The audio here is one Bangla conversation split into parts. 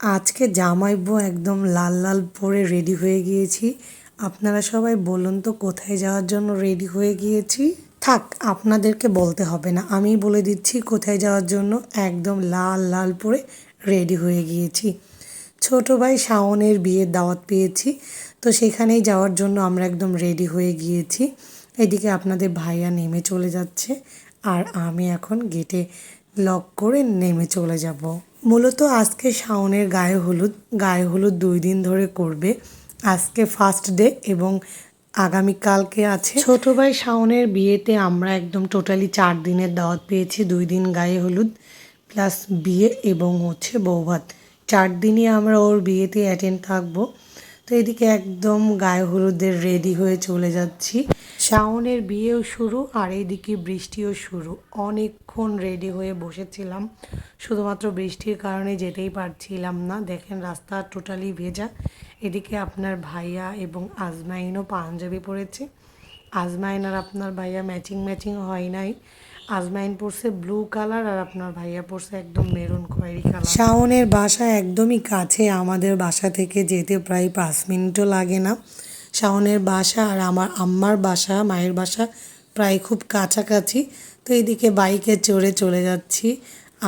আজকে জামাইবু একদম লাল লাল পরে রেডি হয়ে গিয়েছি। আপনারা সবাই বলুন তো কোথায় যাওয়ার জন্য রেডি হয়ে গিয়েছি? থাক, আপনাদেরকে বলতে হবে না, আমি বলে দিচ্ছি কোথায় যাওয়ার জন্য। একদম লাল লাল পরে রেডি হয়ে গিয়েছি। ছোট ভাই শাওনের বিয়ের দাওয়াত পেয়েছি, তো সেখানেই যাওয়ার জন্য আমরা একদম রেডি হয়ে গিয়েছি। এদিকে আপনাদের ভাইয়া নেমে চলে যাচ্ছে, আর আমি এখন গেটে লক করে নেমে চলে যাব। মূলত আজকে শাওনের গায়ে হলুদ 2 দিন ধরে করবে। আজকে ফার্স্ট ডে এবং আগামীকালকে আছে ছোট ভাই শাওনের বিয়েতে। আমরা একদম টোটালি 4 দিনের দাওয়াত পেয়েছি, 2 দিন গায়ে হলুদ প্লাস বিয়ে এবং বৌভাত। 4 দিনই আমরা ওর বিয়েতে অ্যাটেন্ড থাকবো। তো এদিকে একদম গায়ে হলুদের রেডি হয়ে চলে যাচ্ছি। শাওনের বিয়েও শুরু আর এদিকে বৃষ্টিও শুরু। অনেকক্ষণ রেডি হয়ে বসেছিলাম, শুধুমাত্র বৃষ্টির কারণে যেতেই পারছিলাম না। দেখেন রাস্তা টোটালি ভেজা। এদিকে আপনার ভাইয়া এবং আজমাইনও পাঞ্জাবি পরেছে। আজমাইন আর আপনার ভাইয়া ম্যাচিং ম্যাচিং হয় নাই। আজমাইন পরছে ব্লু কালার আর আপনার ভাইয়া পরছে একদম মেরুন খয়েরি কালার। শাওনের বাসা একদমই কাছে, আমাদের বাসা থেকে যেতে প্রায় 5 মিনিটও লাগে না। শাওনের বাসা আর আমার আম্মার বাসা, মায়ের বাসা প্রায় খুব কাছাকাছি। তো এইদিকে বাইকে চড়ে চলে যাচ্ছি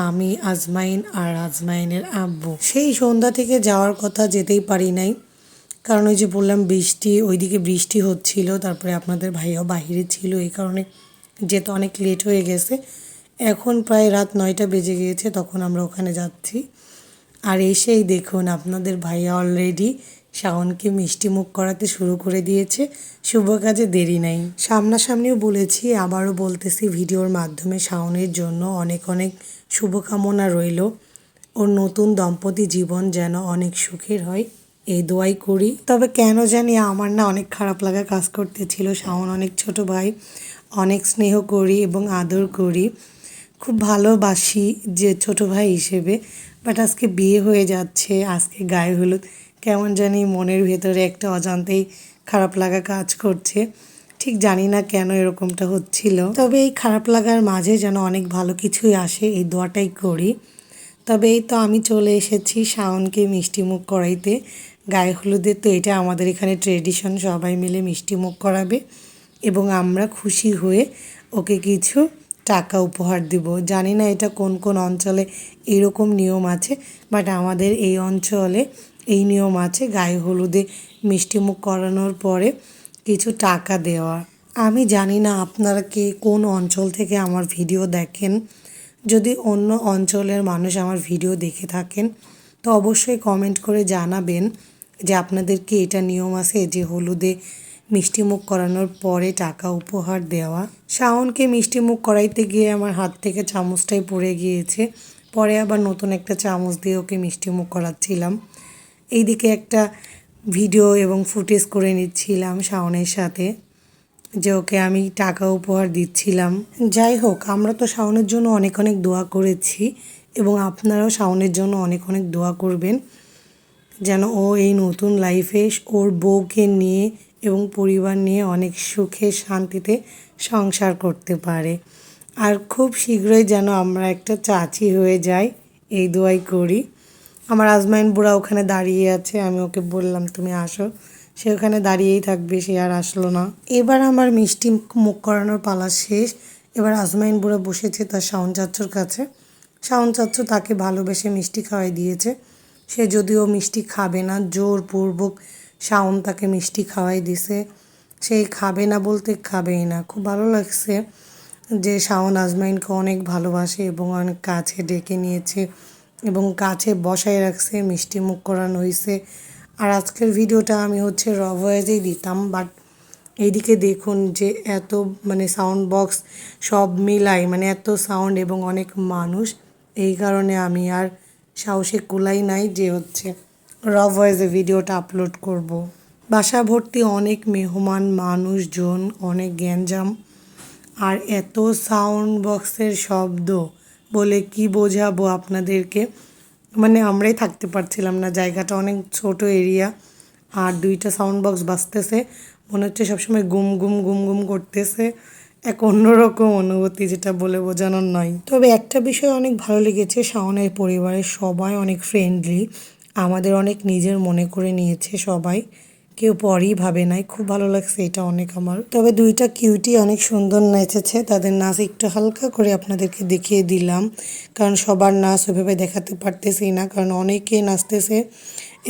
আমি, আজমাইন আর আজমাইনের আব্বু। সেই সন্ধ্যা থেকে যাওয়ার কথা, যেতেই পারি নাই, কারণ ওই যে বললাম বৃষ্টি, ওইদিকে বৃষ্টি হচ্ছিল, তারপরে আপনাদের ভাইয়াও বাহিরে ছিল, এই কারণে যেতে অনেক লেট হয়ে গেছে। এখন প্রায় রাত 9টা বেজে গিয়েছে, তখন আমরা ওখানে যাচ্ছি। আর এসেই দেখুন আপনাদের ভাইয়া অলরেডি শাওনকে মিষ্টি মুখ করাতে শুরু করে দিয়েছে। শুভ কাজে দেরি নাই। সামনাসামনিও বলেছি, আবারও বলতেছি ভিডিওর মাধ্যমে, শাওনের জন্য অনেক অনেক শুভকামনা রইল। ওর নতুন দম্পতি জীবন যেন অনেক সুখের হয়, এই দোয়াই করি। তবে কেন জানি আমার না অনেক খারাপ লাগা কাজ করতেছিল। শাওন অনেক ছোট ভাই, অনেক স্নেহ করি এবং আদর করি, খুব ভালোবাসি যে ছোট ভাই হিসেবে। বাট আজকে বিয়ে হয়ে যাচ্ছে, আজকে গায়ে হলুদ, কেমন জানি মনের ভেতরে একটা অজান্তেই খারাপ লাগা কাজ করছে। ঠিক জানি না কেন এরকমটা হচ্ছিল। তবে এই খারাপ লাগার মাঝে যেন অনেক ভালো কিছুই আসে, এই দোয়াটাই করি। তবে এই তো আমি চলে এসেছি শাওনকে মিষ্টি মুখ করাইতে। গায়ে হলুদের তো এটা আমাদের এখানে ট্রেডিশন, সবাই মিলে মিষ্টি মুখ করাবে এবং আমরা খুশি হয়ে ওকে কিছু টাকা উপহার দিব। জানি না এটা কোন কোন অঞ্চলে এরকম নিয়ম আছে, বাট আমাদের এই অঞ্চলে এই নিয়ম আছে, গায়ে হলুদে মিষ্টিমুখ করানোর পরে কিছু টাকা দেওয়া। আমি জানি না আপনারা কে কোন অঞ্চল থেকে আমার ভিডিও দেখেন। যদি অন্য অঞ্চলের মানুষ আমার ভিডিও দেখে থাকেন তো অবশ্যই কমেন্ট করে জানাবেন যে আপনাদের কি এটা নিয়ম আছে যে হলুদে মিষ্টিমুখ করানোর পরে টাকা উপহার দেওয়া। শাওনকে মিষ্টিমুখ করাইতে গিয়ে আমার হাত থেকে চামচটাই পড়ে গিয়েছে, পরে আবার নতুন একটা চামচ দিয়ে ওকে মিষ্টিমুখ করাচ্ছিলাম। এইদিকে একটা ভিডিও এবং ফুটেজ করে নিচ্ছিলাম শাওনের সাথে, যে ওকে আমি টাকা উপহার দিচ্ছিলাম। যাই হোক, আমরা তো শাওনের জন্য অনেক অনেক দোয়া করেছি এবং আপনারাও শাওনের জন্য অনেক অনেক দোয়া করবেন যেন ও এই নতুন লাইফে ওর বউকে নিয়ে এবং পরিবার নিয়ে অনেক সুখে শান্তিতে সংসার করতে পারে। আর খুব শীঘ্রই যেন আমরা একটা চাচি হয়ে যাই, এই দোয়াই করি। আমার আজমাইন বুড়া ওখানে দাঁড়িয়ে আছে, আমি ওকে বললাম তুমি আসো, সে ওখানে দাঁড়িয়েই থাকবে, সে আর আসলো না। এবার আমার মিষ্টি মুখ করানোর পালা শেষ। এবার আজমাইন বুড়া বসেছে তার শাওন চাচ্চুর কাছে। শাওন চাচ্চু তাকে ভালোবেসে মিষ্টি খাওয়াই দিয়েছে। সে যদিও মিষ্টি খাবে না, জোরপূর্বক শাওন তাকে মিষ্টি খাওয়াই দিছে। সেই খাবে না বলতে খাবেই না। খুব ভালো লাগছে যে শাওন আজমাইনকে অনেক ভালোবাসে এবং অনেক কাছে ডেকে নিয়েছে এবং কাছে বসায় রাখছে, মিষ্টি মুখ করানো হয়েছে। আর আজকের ভিডিওটা আমি র ভয়েসেই দিতাম, বাট এইদিকে দেখুন যে এত সাউন্ড বক্স সব মিলাই এত সাউন্ড এবং অনেক মানুষ, এই কারণে আমি আর সাহসে কুলাই নাই যে র ভয়েসে ভিডিওটা আপলোড করব। বাসা ভর্তি অনেক মেহমান, মানুষজন, অনেক গ্যাঞ্জাম আর এত সাউন্ড বক্সের শব্দ বলে কি বোঝাবো আপনাদেরকে। আমরাই থাকতে পারছিলাম না, জায়গাটা অনেক ছোট এরিয়া আর 2টা সাউন্ড বক্স বাজতেছে, মনে হচ্ছে সবসময় গুম গুম গুম গুম করতেছে। এক অন্যরকম অনুভূতি, যেটা বলে বোঝানোর নয়। তবে একটা বিষয় অনেক ভালো লেগেছে, শাওনের পরিবারের সবাই অনেক ফ্রেন্ডলি। আমাদের অনেক নিজের মনে করে নিয়েছে সবাই, কেউ পরই ভাবে নাই। খুব ভালো লাগছে এটা অনেক আমার। তবে দুইটা কিউটি অনেক সুন্দর নেচেছে, তাদের নাচ একটু হালকা করে আপনাদেরকে দেখিয়ে দিলাম, কারণ সবার নাচ ওইভাবে দেখাতে পারতেছি না, কারণ অনেকেই নাচতেছে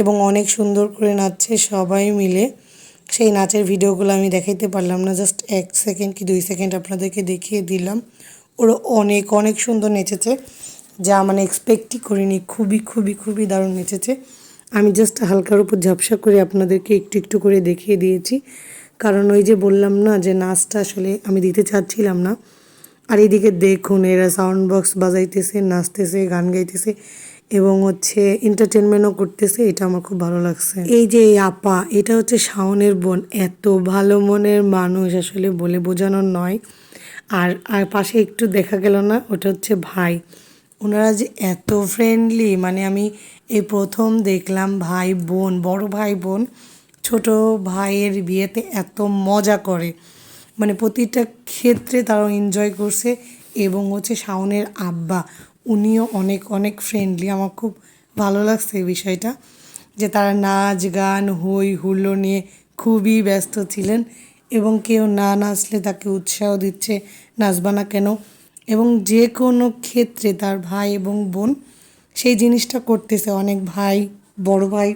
এবং অনেক সুন্দর করে নাচছে সবাই মিলে। সেই নাচের ভিডিওগুলো আমি দেখাইতে পারলাম না, জাস্ট 1 সেকেন্ড কি 2 সেকেন্ড আপনাদেরকে দেখিয়ে দিলাম। ওরা অনেক অনেক সুন্দর নেচেছে, যা মানে এক্সপেক্টই করিনি। খুবই খুবই খুবই দারুণ নেচেছে। আমি জাস্ট হালকার উপর ঝাপসা করে আপনাদেরকে একটু একটু করে দেখিয়ে দিয়েছি, কারণ ওই যে বললাম না যে নাচটা আসলে আমি দিতে চাচ্ছিলাম না। আর এইদিকে দেখুন এরা সাউন্ড বক্স বাজাইতেছে, নাচতেছে, গান গাইতেছে এবং হচ্ছে এন্টারটেনমেন্টও করতেছে। এটা আমার খুব ভালো লাগছে। এই যে এই আপা, এটা হচ্ছে শাওনের বোন। এত ভালো মনের মানুষ, আসলে বলে বোঝানোর নয়। আর আর পাশে একটু দেখা গেল না, ওটা হচ্ছে ভাই। ওনারা যে এত ফ্রেন্ডলি, মানে আমি এই প্রথম দেখলাম ভাই বোন, বড় ভাই বোন ছোট ভাইয়ের বিয়েতে এত মজা করে। মানে প্রতিটা ক্ষেত্রে তারা এনজয় করছে। এবং হচ্ছে শাওনের আব্বা, উনিও অনেক অনেক ফ্রেন্ডলি। আমার খুব ভালো লাগছে এই বিষয়টা, যে তারা নাচ গান হই হুল্লোড় নিয়ে খুবই ব্যস্ত ছিলেন এবং কেউ না নাচলে তাকে উৎসাহ দিচ্ছে, নাচবা না কেন। এবং যে কোনো ক্ষেত্রে তার ভাই এবং বোন সেই জিনিসটা করতেছে। অনেক ভাই, বড় ভাই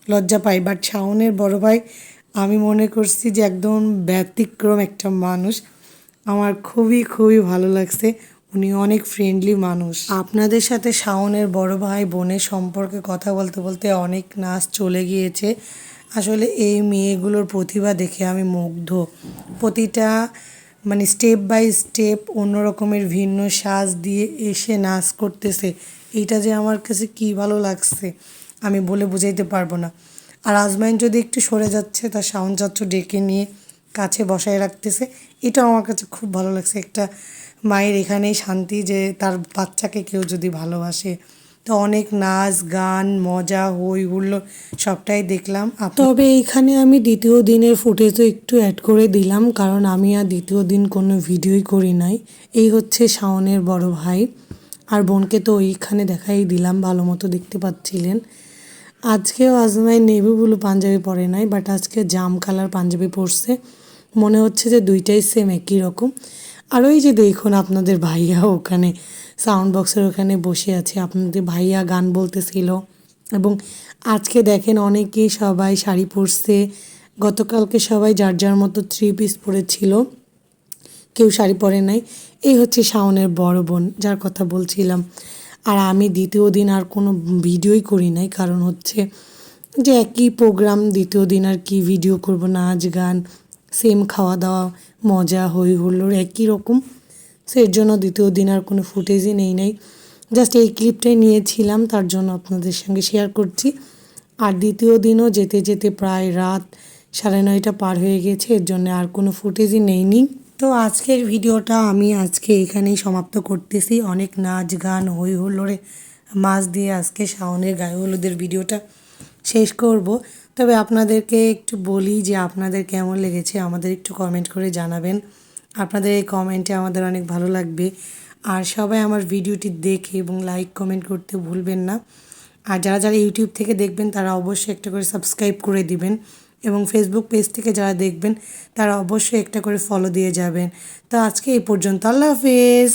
লজ্জা পায়, বাট শাওনের বড় ভাই আমি মনে করছি যে একদম ব্যতিক্রম একটা মানুষ। আমার খুবই খুবই ভালো লাগছে, উনি অনেক ফ্রেন্ডলি মানুষ। আপনাদের সাথে শাওনের বড় ভাই বোনের সম্পর্কে কথা বলতে বলতে অনেক নাচ চলে গিয়েছে। আসলে এই মেয়েগুলোর প্রতিভা দেখে আমি মুগ্ধ। প্রতিটা মানে স্টেপ বাই স্টেপ অন্য রকমের ভিন্ন সাজ দিয়ে এসে নাচ করতেছে। এইটা যে আমার কাছে কী ভালো লাগছে আমি বলে বুঝাইতে পারবো না। আর আজমাইন যদি একটু সরে যাচ্ছে, তার শাওন চাচ্চু ডেকে নিয়ে কাছে বসায় রাখতেছে, এটাও আমার কাছে খুব ভালো লাগছে। একটা মায়ের এখানেই শান্তি, যে তার বাচ্চাকে কেউ যদি ভালোবাসে। তো অনেক নাচ গান মজা হই হুল্লোড় সবটাই দেখলাম। তবে এইখানে আমি দ্বিতীয় দিনের ফুটেজও একটু অ্যাড করে দিলাম, কারণ আমি আর দ্বিতীয় দিন কোনো ভিডিওই করি নাই। এই হচ্ছে শাওনের বড় ভাই, আর বোনকে তো ওইখানে দেখাই দিলাম, ভালো মতো দেখতে পাচ্ছিলেন। আজকেও আজমাই নেভি ব্লু পাঞ্জাবি পরে নাই, বাট আজকে জাম কালার পাঞ্জাবি পরছে। মনে হচ্ছে যে দুইটাই সেম একই রকম। আর ওই যে দেখুন আপনাদের ভাইয়া ওখানে সাউন্ড বক্সের ওখানে বসে আছে, আপনাদের ভাইয়া গান বলতেছিল। এবং আজকে দেখেন অনেকেই সবাই শাড়ি পরছে। গতকালকে সবাই যার যার মতো 3 পিস পরেছিল, কেউ শাড়ি পরে নাই। এই হচ্ছে শাওনের বড় বোন, যার কথা বলছিলাম। আর আমি দ্বিতীয় দিন আর কোনো ভিডিওই করি নাই, কারণ হচ্ছে যে একই প্রোগ্রাম, দ্বিতীয় দিন আর কি ভিডিও করব, নাচ গান সেম, খাওয়া দাওয়া মজা হই হুল্লোড় একই রকম। সো এর জন্য দ্বিতীয় দিন আর কোনো ফুটেজই নেই নাই, জাস্ট এই ক্লিপটাই নিয়েছিলাম, তার জন্য আপনাদের সঙ্গে শেয়ার করছি। আর দ্বিতীয় দিনও যেতে যেতে প্রায় রাত 9:30 পার হয়ে গেছে, এর জন্য আর কোনো ফুটেজই নেইনি। তো আজকের ভিডিওটা আমি আজকে এখানেই সমাপ্ত করতেছি। অনেক নাচ গান হই হুল্লোড়ে মাছ দিয়ে আজকে শাওনের গায়ে হলুদের ভিডিওটা শেষ করব। তবে আপনাদেরকে একটু বলি যে আপনাদের কেমন লেগেছে আমাদের একটু কমেন্ট করে জানাবেন। আপনাদের এই কমেন্টে আমাদের অনেক ভালো লাগবে। আর সবাই আমার ভিডিওটি দেখে এবং লাইক কমেন্ট করতে ভুলবেন না। আর যারা যারা ইউটিউব থেকে দেখবেন তারা অবশ্যই একটা করে সাবস্ক্রাইব করে দিবেন, এবং ফেসবুক পেজ থেকে যারা দেখবেন তারা অবশ্যই একটা করে ফলো দিয়ে যাবেন। তো আজকে এই পর্যন্ত, আল্লাহ হাফেজ।